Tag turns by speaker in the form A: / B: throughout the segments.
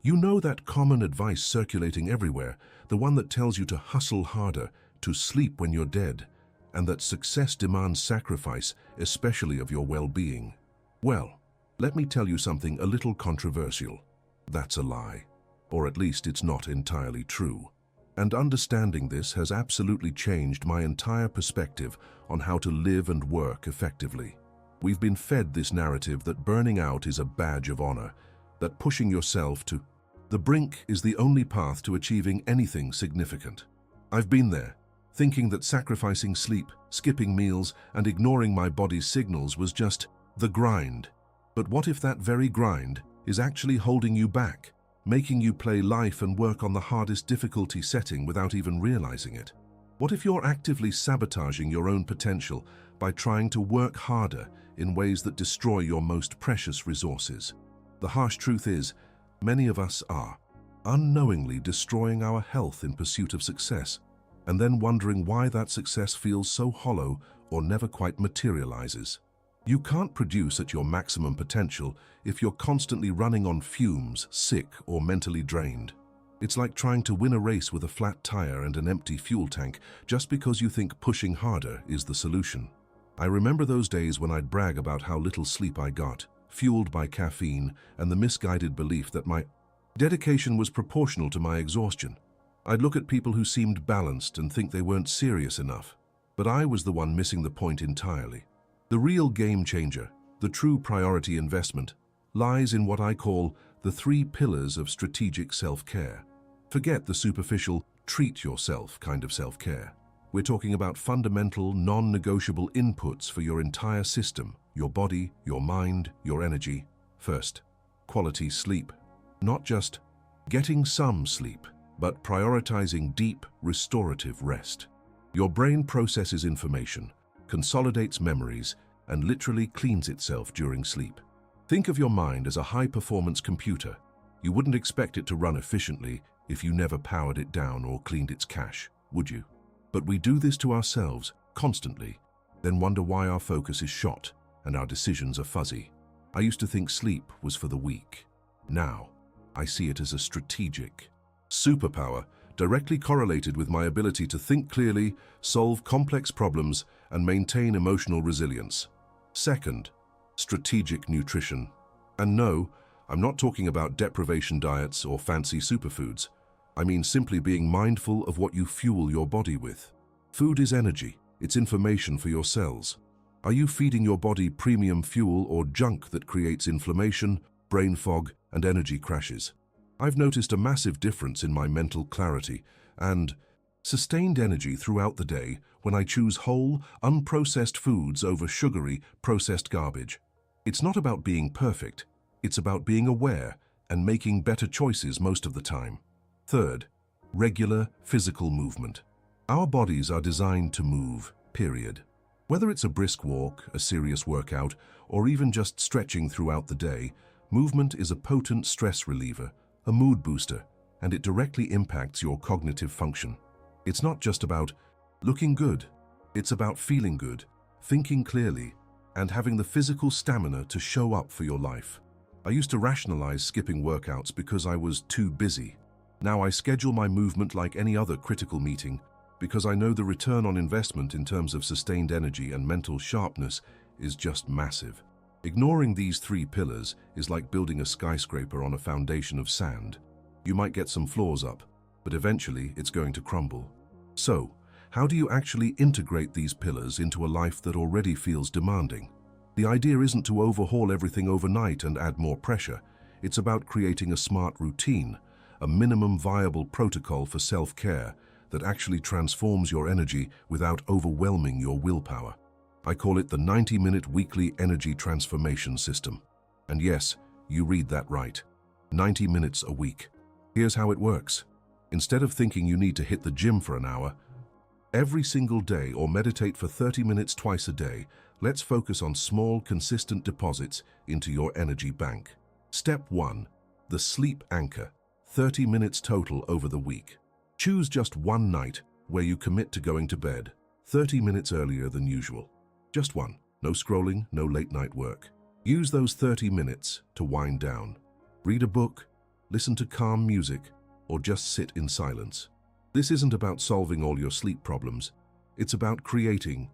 A: You know that common advice circulating everywhere, the one that tells you to hustle harder, to sleep when you're dead, and that success demands sacrifice, especially of your well-being. Well, let me tell you something a little controversial. That's a lie. Or at least it's not entirely true. And understanding this has absolutely changed my entire perspective on how to live and work effectively. We've been fed this narrative that burning out is a badge of honor, that pushing yourself to the brink is the only path to achieving anything significant. I've been there, thinking that sacrificing sleep, skipping meals, and ignoring my body's signals was just the grind. But what if that very grind is actually holding you back, making you play life and work on the hardest difficulty setting without even realizing it? What if you're actively sabotaging your own potential by trying to work harder in ways that destroy your most precious resources? The harsh truth is, many of us are unknowingly destroying our health in pursuit of success, and then wondering why that success feels so hollow or never quite materializes. You can't produce at your maximum potential if you're constantly running on fumes, sick, or mentally drained. It's like trying to win a race with a flat tire and an empty fuel tank just because you think pushing harder is the solution. I remember those days when I'd brag about how little sleep I got, fueled by caffeine and the misguided belief that my dedication was proportional to my exhaustion. I'd look at people who seemed balanced and think they weren't serious enough, but I was the one missing the point entirely. The real game changer, the true priority investment, lies in what I call the 3 pillars of strategic self-care. Forget the superficial, treat yourself kind of self-care. We're talking about fundamental, non-negotiable inputs for your entire system, your body, your mind, your energy. First, quality sleep. Not just getting some sleep, but prioritizing deep, restorative rest. Your brain processes information, consolidates memories, and literally cleans itself during sleep. Think of your mind as a high-performance computer. You wouldn't expect it to run efficiently if you never powered it down or cleaned its cache, would you? But we do this to ourselves, constantly, then wonder why our focus is shot and our decisions are fuzzy. I used to think sleep was for the weak. Now, I see it as a strategic superpower directly correlated with my ability to think clearly, solve complex problems, and maintain emotional resilience. Second, strategic nutrition. And no, I'm not talking about deprivation diets or fancy superfoods. I mean simply being mindful of what you fuel your body with. Food is energy, it's information for your cells. Are you feeding your body premium fuel or junk that creates inflammation, brain fog, and energy crashes? I've noticed a massive difference in my mental clarity and sustained energy throughout the day when I choose whole, unprocessed foods over sugary, processed garbage. It's not about being perfect, it's about being aware and making better choices most of the time. Third, regular physical movement. Our bodies are designed to move, period. Whether it's a brisk walk, a serious workout, or even just stretching throughout the day, movement is a potent stress reliever, a mood booster, and it directly impacts your cognitive function. It's not just about looking good, it's about feeling good, thinking clearly, and having the physical stamina to show up for your life. I used to rationalize skipping workouts because I was too busy. Now I schedule my movement like any other critical meeting because I know the return on investment in terms of sustained energy and mental sharpness is just massive. Ignoring these 3 pillars is like building a skyscraper on a foundation of sand. You might get some floors up, but eventually it's going to crumble. So, how do you actually integrate these pillars into a life that already feels demanding? The idea isn't to overhaul everything overnight and add more pressure. It's about creating a smart routine, a minimum viable protocol for self-care that actually transforms your energy without overwhelming your willpower. I call it the 90-minute weekly energy transformation system. And yes, you read that right. 90 minutes a week. Here's how it works. Instead of thinking you need to hit the gym for an hour, every single day or meditate for 30 minutes twice a day, let's focus on small, consistent deposits into your energy bank. Step 1. The sleep anchor. 30 minutes total over the week. Choose just one night where you commit to going to bed 30 minutes earlier than usual. Just one. No scrolling, no late night work. Use those 30 minutes to wind down. Read a book, listen to calm music, or just sit in silence. This isn't about solving all your sleep problems. It's about creating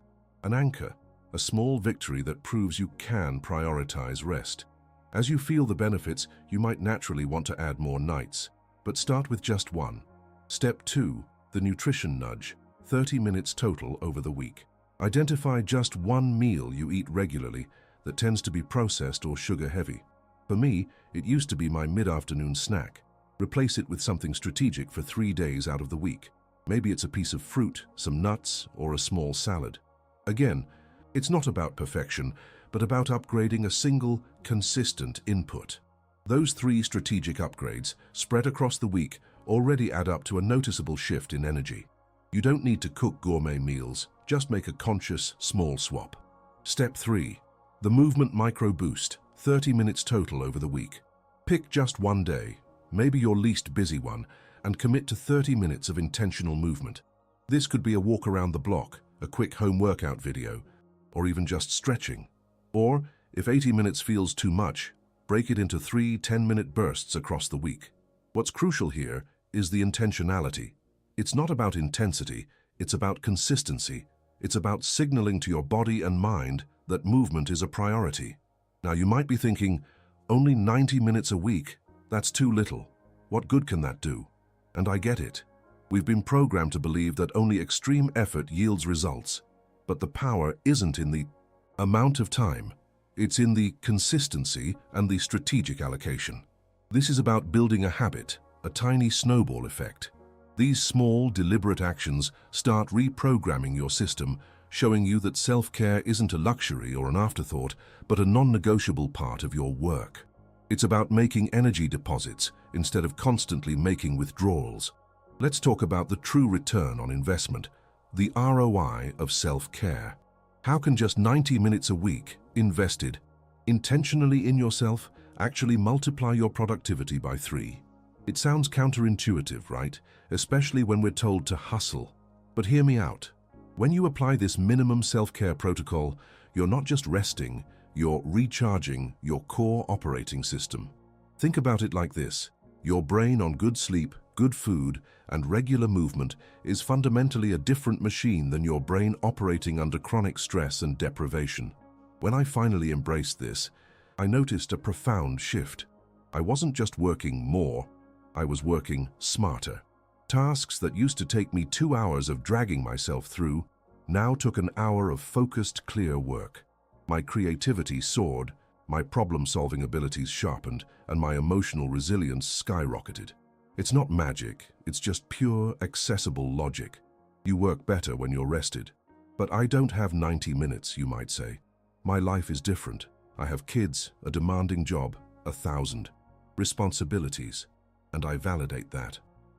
A: an anchor, a small victory that proves you can prioritize rest. As you feel the benefits, you might naturally want to add more nights, but start with just one. Step 2, the nutrition nudge, 30 minutes total over the week. Identify just one meal you eat regularly that tends to be processed or sugar-heavy. For me, it used to be my mid-afternoon snack. Replace it with something strategic for 3 days out of the week. Maybe it's a piece of fruit, some nuts, or a small salad. Again, it's not about perfection, but about upgrading a single, consistent input. Those 3 strategic upgrades, spread across the week, already add up to a noticeable shift in energy. You don't need to cook gourmet meals, just make a conscious, small swap. Step 3. The Movement Micro Boost, 30 minutes total over the week. Pick just one day, maybe your least busy one, and commit to 30 minutes of intentional movement. This could be a walk around the block, a quick home workout video, or even just stretching. Or, if 80 minutes feels too much, break it into 3 10-minute bursts across the week. What's crucial here is the intentionality. It's not about intensity, it's about consistency. It's about signaling to your body and mind that movement is a priority. Now you might be thinking, only 90 minutes a week? That's too little. What good can that do? And I get it. We've been programmed to believe that only extreme effort yields results. But the power isn't in the amount of time. It's in the consistency and the strategic allocation. This is about building a habit, a tiny snowball effect. These small, deliberate actions start reprogramming your system, showing you that self-care isn't a luxury or an afterthought, but a non-negotiable part of your work. It's about making energy deposits instead of constantly making withdrawals. Let's talk about the true return on investment, the ROI of self-care. How can just 90 minutes a week, invested intentionally in yourself, actually multiply your productivity by 3? It sounds counterintuitive, right? Especially when we're told to hustle. But hear me out. When you apply this minimum self-care protocol, you're not just resting, you're recharging your core operating system. Think about it like this. Your brain on good sleep, good food, and regular movement is fundamentally a different machine than your brain operating under chronic stress and deprivation. When I finally embraced this, I noticed a profound shift. I wasn't just working more, I was working smarter. Tasks that used to take me 2 hours of dragging myself through now took an hour of focused, clear work. My creativity soared, my problem-solving abilities sharpened, and my emotional resilience skyrocketed. It's not magic, it's just pure, accessible logic. You work better when you're rested. But I don't have 90 minutes, you might say. My life is different. I have kids, a demanding job, 1,000 responsibilities, and I validate that.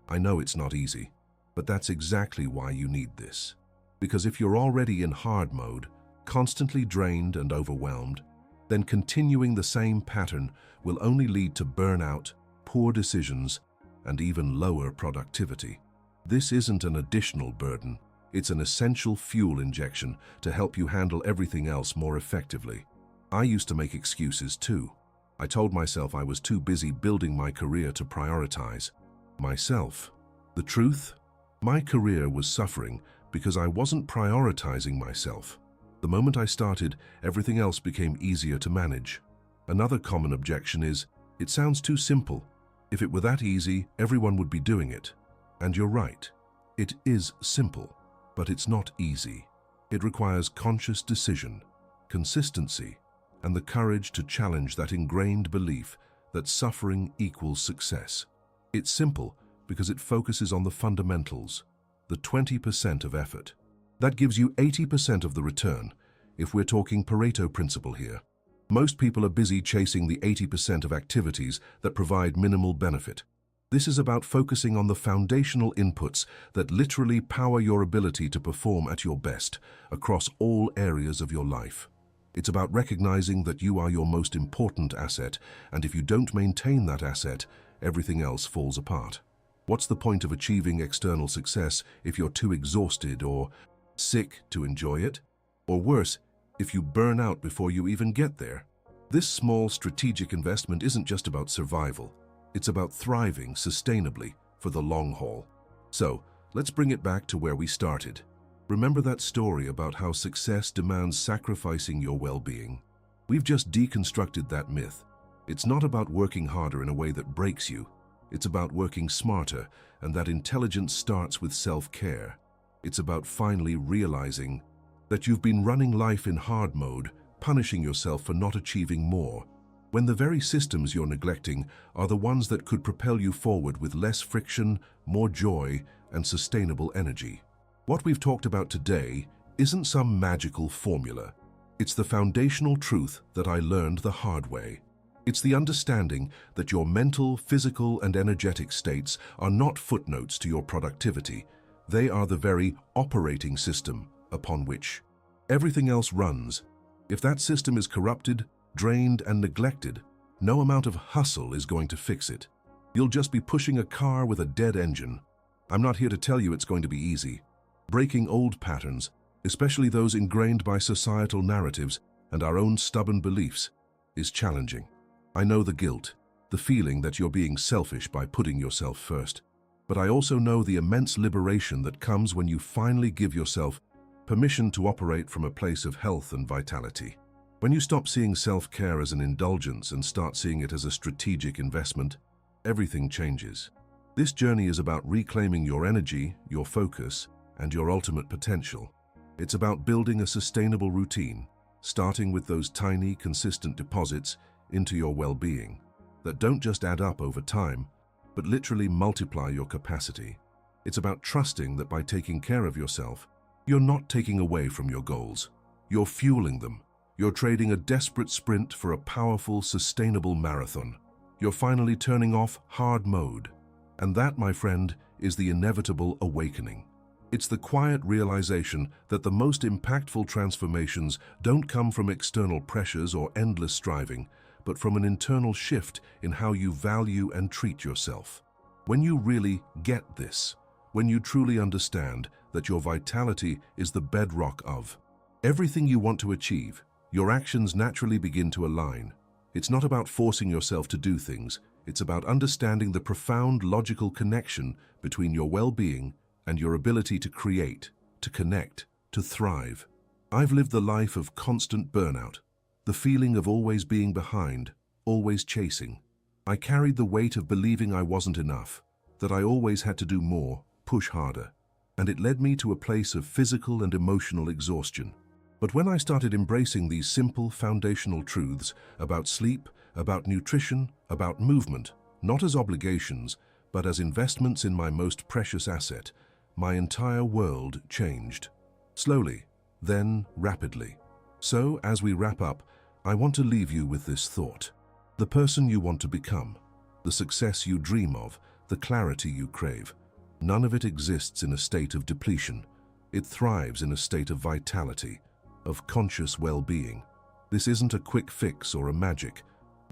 A: I know it's not easy, but that's exactly why you need this. Because if you're already in hard mode, constantly drained and overwhelmed, then continuing the same pattern will only lead to burnout, poor decisions, and even lower productivity. This isn't an additional burden, it's an essential fuel injection to help you handle everything else more effectively. I used to make excuses too. I told myself I was too busy building my career to prioritize myself. The truth? My career was suffering because I wasn't prioritizing myself. The moment I started, everything else became easier to manage. Another common objection is, it sounds too simple. If it were that easy, everyone would be doing it. And you're right. It is simple, but it's not easy. It requires conscious decision, consistency, and the courage to challenge that ingrained belief that suffering equals success. It's simple because it focuses on the fundamentals, the 20% of effort. That gives you 80% of the return, if we're talking Pareto principle here. Most people are busy chasing the 80% of activities that provide minimal benefit. This is about focusing on the foundational inputs that literally power your ability to perform at your best across all areas of your life. It's about recognizing that you are your most important asset, and if you don't maintain that asset, everything else falls apart. What's the point of achieving external success if you're too exhausted or sick to enjoy it? Or worse, if you burn out before you even get there? This small strategic investment isn't just about survival. It's about thriving sustainably for the long haul. So, let's bring it back to where we started. Remember that story about how success demands sacrificing your well-being? We've just deconstructed that myth. It's not about working harder in a way that breaks you. It's about working smarter, and that intelligence starts with self-care. It's about finally realizing that you've been running life in hard mode, punishing yourself for not achieving more, when the very systems you're neglecting are the ones that could propel you forward with less friction, more joy, and sustainable energy. What we've talked about today isn't some magical formula. It's the foundational truth that I learned the hard way. It's the understanding that your mental, physical, and energetic states are not footnotes to your productivity. They are the very operating system upon which everything else runs. If that system is corrupted, drained, and neglected, no amount of hustle is going to fix it. You'll just be pushing a car with a dead engine. I'm not here to tell you it's going to be easy. Breaking old patterns, especially those ingrained by societal narratives and our own stubborn beliefs, is challenging. I know the guilt, the feeling that you're being selfish by putting yourself first. But I also know the immense liberation that comes when you finally give yourself permission to operate from a place of health and vitality. When you stop seeing self-care as an indulgence and start seeing it as a strategic investment, everything changes. This journey is about reclaiming your energy, your focus, and your ultimate potential. It's about building a sustainable routine, starting with those tiny, consistent deposits into your well-being that don't just add up over time, but literally multiply your capacity. It's about trusting that by taking care of yourself, you're not taking away from your goals. You're fueling them. You're trading a desperate sprint for a powerful, sustainable marathon. You're finally turning off hard mode. And that, my friend, is the inevitable awakening. It's the quiet realization that the most impactful transformations don't come from external pressures or endless striving, but from an internal shift in how you value and treat yourself. When you really get this, when you truly understand that your vitality is the bedrock of everything you want to achieve, your actions naturally begin to align. It's not about forcing yourself to do things. It's about understanding the profound logical connection between your well-being and your ability to create, to connect, to thrive. I've lived the life of constant burnout, the feeling of always being behind, always chasing. I carried the weight of believing I wasn't enough, that I always had to do more, push harder, and it led me to a place of physical and emotional exhaustion. But when I started embracing these simple foundational truths about sleep, about nutrition, about movement, not as obligations, but as investments in my most precious asset, my entire world changed. Slowly, then rapidly. So, as we wrap up, I want to leave you with this thought. The person you want to become, the success you dream of, the clarity you crave, none of it exists in a state of depletion. It thrives in a state of vitality, of conscious well-being. This isn't a quick fix or a magic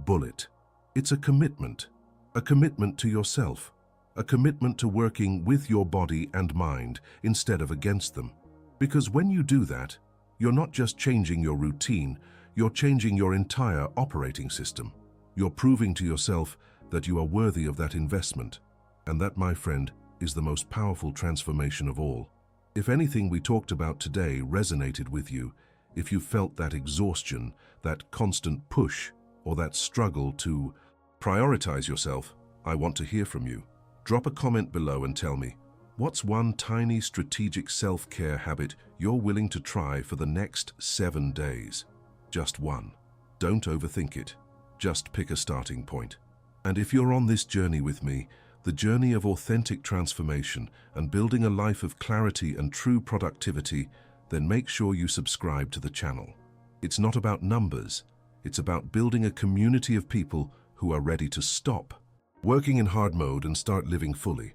A: bullet. It's a commitment to yourself, a commitment to working with your body and mind instead of against them. Because when you do that, you're not just changing your routine, you're changing your entire operating system. You're proving to yourself that you are worthy of that investment. And that, my friend, is the most powerful transformation of all. If anything we talked about today resonated with you, if you felt that exhaustion, that constant push, or that struggle to prioritize yourself, I want to hear from you. Drop a comment below and tell me, what's one tiny strategic self-care habit you're willing to try for the next 7 days? Just one. Don't overthink it. Just pick a starting point. And if you're on this journey with me, the journey of authentic transformation and building a life of clarity and true productivity, then make sure you subscribe to the channel. It's not about numbers. It's about building a community of people who are ready to stop working in hard mode and start living fully.